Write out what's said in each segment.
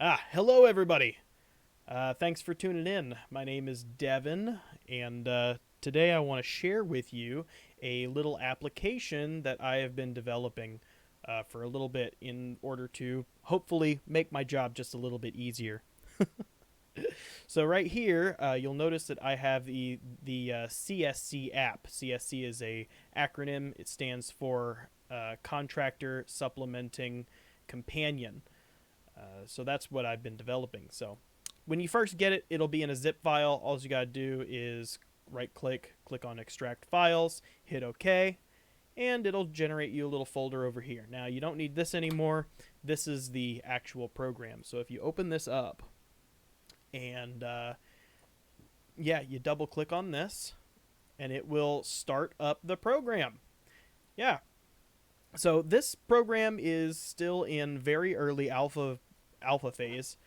Hello everybody. Thanks for tuning in. My name is Devin, and today I want to share with you a little application that I have been developing for a little bit in order to hopefully make my job just a little bit easier. So right here, you'll notice that I have the CSC app. CSC is a acronym. It stands for Contractor Supplementing Companion. So that's what I've been developing. So when you first get it, it'll be in a zip file. All you gotta do is right click, click on extract files, hit OK, and it'll generate you a little folder over here. Now you don't need this anymore. This is the actual program. So if you open this up and you double click on this and it will start up the program. Yeah. So this program is still in very early alpha phase,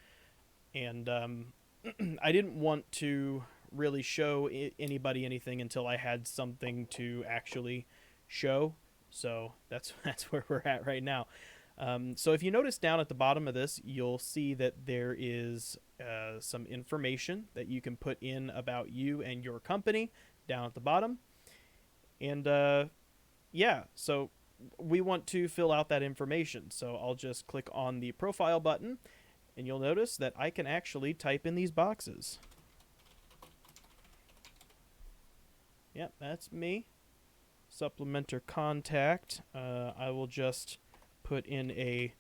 and I didn't want to really show anybody anything until I had something to actually show. So that's where we're at right now. So if you notice down at the bottom of this, you'll see that there is some information that you can put in about you and your company down at the bottom. And so we want to fill out that information. So I'll just click on the profile button, and you'll notice that I can actually type in these boxes. Yep, that's me. Supplementer contact. I will just put in a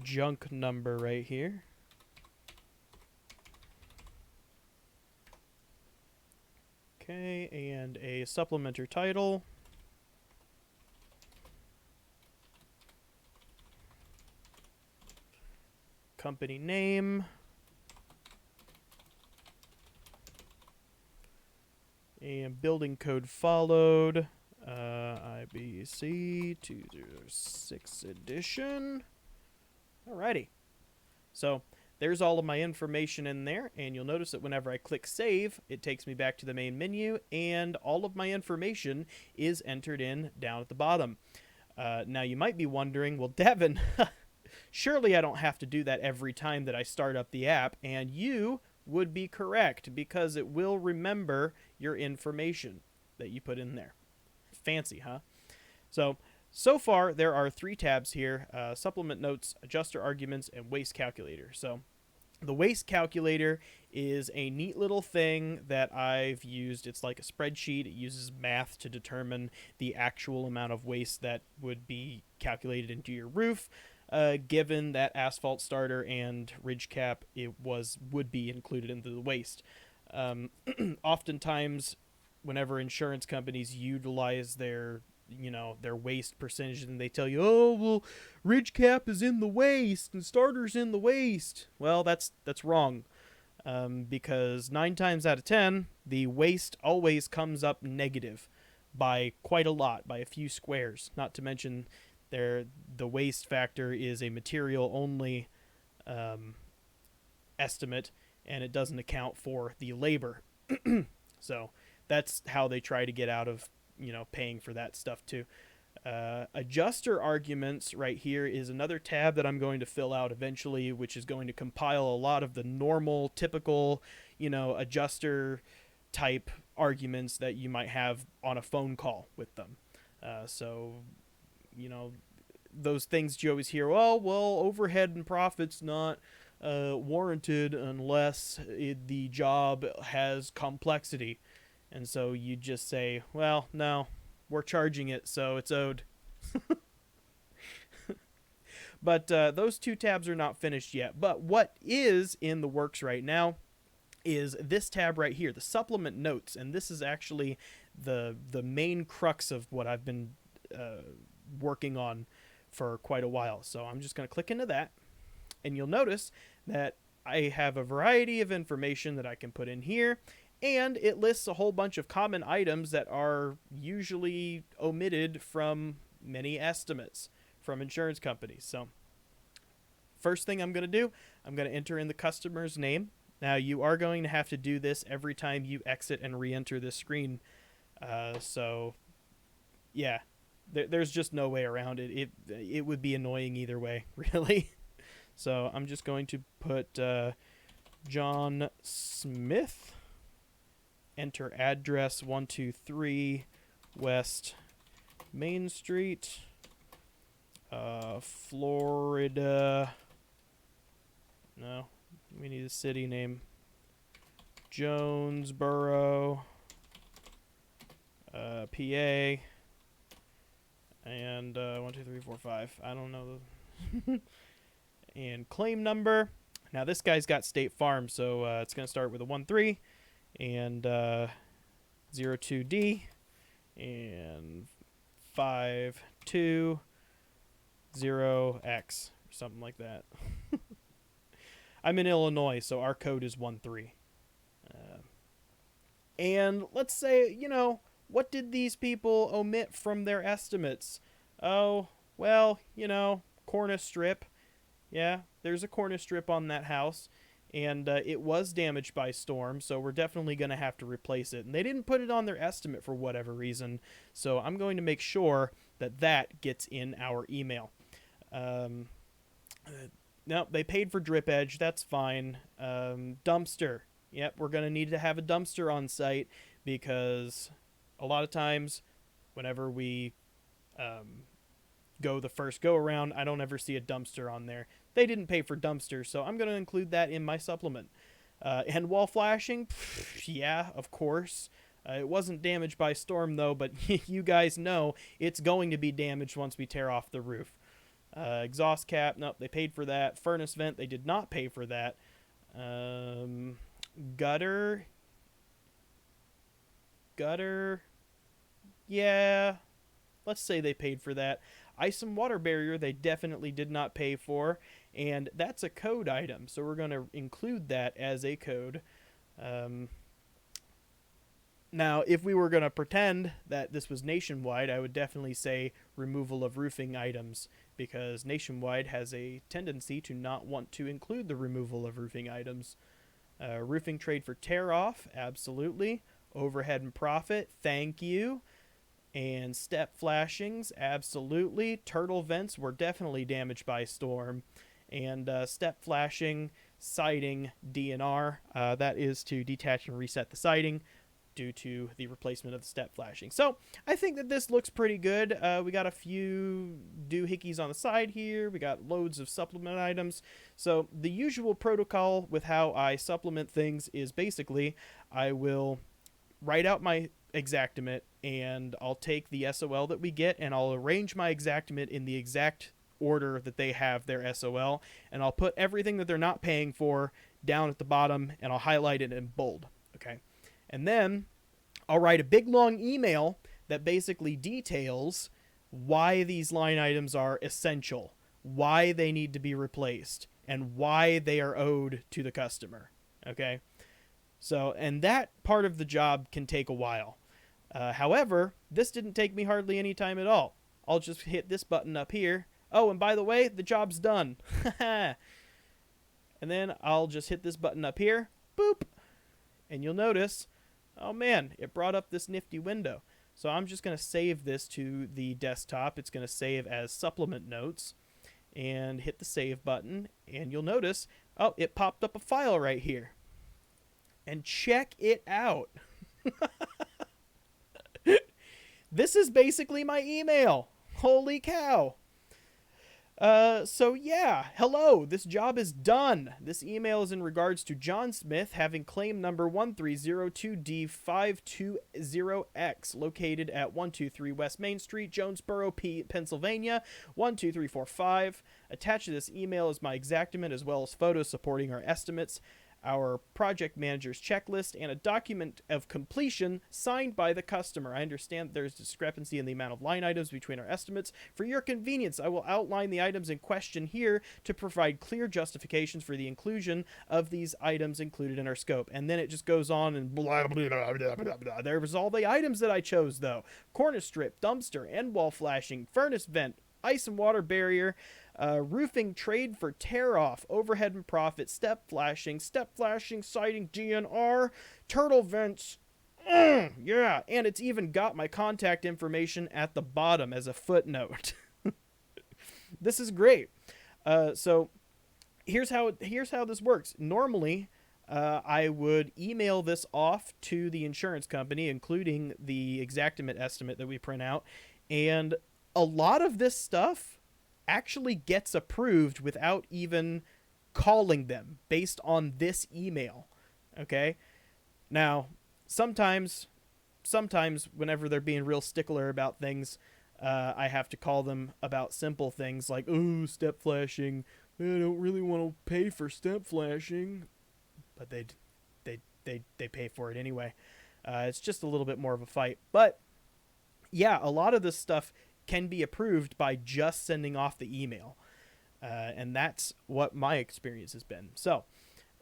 junk number right here. Okay, and a supplementer title. Company name. And building code followed. IBC 206 edition. Alrighty. So there's all of my information in there, and you'll notice that whenever I click save, it takes me back to the main menu, and all of my information is entered in down at the bottom. Now you might be wondering, well, Devin, surely I don't have to do that every time that I start up the app, and you would be correct, because it will remember your information that you put in there. Fancy, huh? So far, there are 3 tabs here: supplement notes, adjuster arguments, and waste calculator. So the waste calculator is a neat little thing that I've used. It's like a spreadsheet. It uses math to determine the actual amount of waste that would be calculated into your roof. Given that asphalt starter and ridge cap would be included into the waste. Oftentimes, whenever insurance companies utilize their waste percentage, and they tell you, oh well, ridge cap is in the waste and starter's in the waste. Well, that's wrong, because 9 times out of 10 the waste always comes up negative by quite a lot, by a few squares. Not to mention the waste factor is a material only estimate, and it doesn't account for the labor. So that's how they try to get out of paying for that stuff too. Adjuster arguments right here is another tab that I'm going to fill out eventually, which is going to compile a lot of the normal, typical, adjuster type arguments that you might have on a phone call with them. Those things you always hear, oh, well, overhead and profit's not warranted unless the job has complexity. And so you just say, well, no, we're charging it, so it's owed. But those 2 tabs are not finished yet. But what is in the works right now is this tab right here, the supplement notes. And this is actually the main crux of what I've been working on for quite a while. So I'm just going to click into that, and you'll notice that I have a variety of information that I can put in here, and it lists a whole bunch of common items that are usually omitted from many estimates from insurance companies. So first thing I'm going to do, I'm going to enter in the customer's name. Now you are going to have to do this every time you exit and re-enter this screen. There's just no way around it. It would be annoying either way, really. So I'm just going to put John Smith, enter address 123 West Main Street, Florida. No, we need a city name. Jonesboro, PA, and 1, 2, 3, 4, 5. I don't know the and claim number. Now this guy's got State Farm, so it's going to start with a 1-3 and 02D and 520X or something like that. I'm in Illinois, so our code is 1-3. And let's say, what did these people omit from their estimates? Oh, well, cornice strip. Yeah, there's a cornice strip on that house, and it was damaged by storm, so we're definitely going to have to replace it. And they didn't put it on their estimate for whatever reason, so I'm going to make sure that that gets in our email. No, they paid for drip edge. That's fine. Dumpster. Yep, we're going to need to have a dumpster on site because a lot of times whenever we go the first go around, I don't ever see a dumpster on there. They didn't pay for dumpsters, so I'm going to include that in my supplement. And wall flashing, yeah, of course. It wasn't damaged by storm, though, but you guys know it's going to be damaged once we tear off the roof. Exhaust cap, nope, they paid for that. Furnace vent, they did not pay for that. Gutter, yeah, let's say they paid for that. Ice and water barrier, they definitely did not pay for, and that's a code item, so we're going to include that as a code. Now, if we were going to pretend that this was Nationwide, I would definitely say removal of roofing items, because Nationwide has a tendency to not want to include the removal of roofing items. Roofing trade for tear-off, absolutely. Overhead and profit, thank you. And step flashings, absolutely. Turtle vents were definitely damaged by storm. And step flashing, siding, DNR, that is to detach and reset the siding due to the replacement of the step flashing. So I think that this looks pretty good. We got a few doohickeys on the side here. We got loads of supplement items. So the usual protocol with how I supplement things is basically I will write out my Xactimate and I'll take the SOL that we get and I'll arrange my Xactimate in the exact order that they have their SOL, and I'll put everything that they're not paying for down at the bottom and I'll highlight it in bold. Okay. And then I'll write a big long email that basically details why these line items are essential, why they need to be replaced, and why they are owed to the customer. Okay? So, and that part of the job can take a while. However, this didn't take me hardly any time at all. I'll just hit this button up here. Oh, and by the way, the job's done. And then I'll just hit this button up here. Boop. And you'll notice, oh man, it brought up this nifty window. So I'm just going to save this to the desktop. It's going to save as supplement notes. And hit the save button. And you'll notice, oh, it popped up a file right here. And check it out. This is basically my email. Holy cow. So yeah, hello, this job is done. This email is in regards to John Smith having claim number 1302D520X located at 123 West Main Street, Jonesboro, Pennsylvania, 12345. Attached to this email is my Xactimate as well as photos supporting our estimates, our project manager's checklist, and a document of completion signed by the customer. I understand there's discrepancy in the amount of line items between our estimates. For your convenience, I will outline the items in question here to provide clear justifications for the inclusion of these items included in our scope. And then it just goes on and blah, blah, blah, blah, blah, blah. There was all the items that I chose, though. Cornice strip, dumpster, end wall flashing, furnace vent, ice and water barrier, roofing trade for tear-off, overhead and profit, step flashing, siding, DNR, turtle vents. Yeah, and it's even got my contact information at the bottom as a footnote. This is great. So here's how this works. Normally, I would email this off to the insurance company, including the Xactimate estimate that we print out, and a lot of this stuff actually gets approved without even calling them based on this email. Okay? Now, sometimes whenever they're being real stickler about things, I have to call them about simple things like, oh, step flashing. I don't really want to pay for step flashing, but they pay for it anyway. It's just a little bit more of a fight, but yeah, a lot of this stuff can be approved by just sending off the email, and that's what my experience has been. So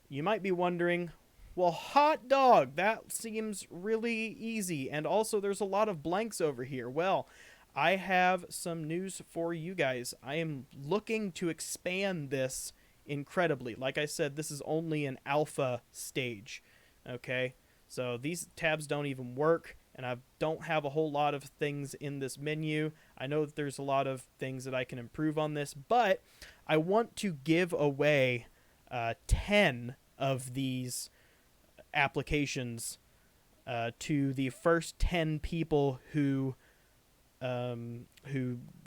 you might be wondering, well, hot dog, that seems really easy, and also there's a lot of blanks over here. Well, I have some news for you guys. I am looking to expand this incredibly. Like I said, this is only an alpha stage. Okay? So these tabs don't even work, and I don't have a whole lot of things in this menu. I know that there's a lot of things that I can improve on this, but I want to give away 10 of these applications to the first 10 people who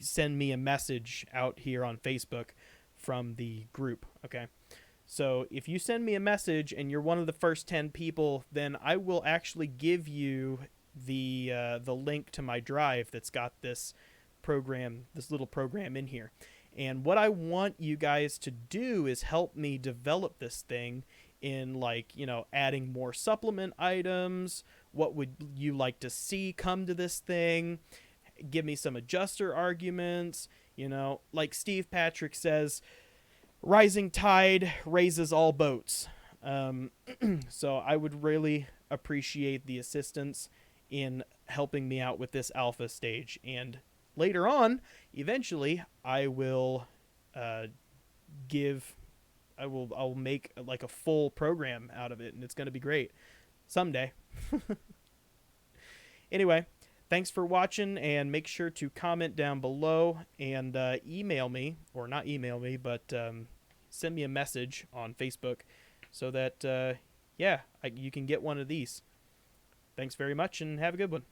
send me a message out here on Facebook from the group. Okay, so if you send me a message and you're one of the first 10 people, then I will actually give you the link to my drive that's got this little program in here. And what I want you guys to do is help me develop this thing in, like, adding more supplement items. What would you like to see come to this thing? Give me some adjuster arguments. Like Steve Patrick says, rising tide raises all boats. So I would really appreciate the assistance in helping me out with this alpha stage. And later on, eventually, I'll make like a full program out of it, and it's going to be great someday. Anyway, thanks for watching, and make sure to comment down below and email me, or not email me, but send me a message on Facebook so that, you can get one of these. Thanks very much, and have a good one.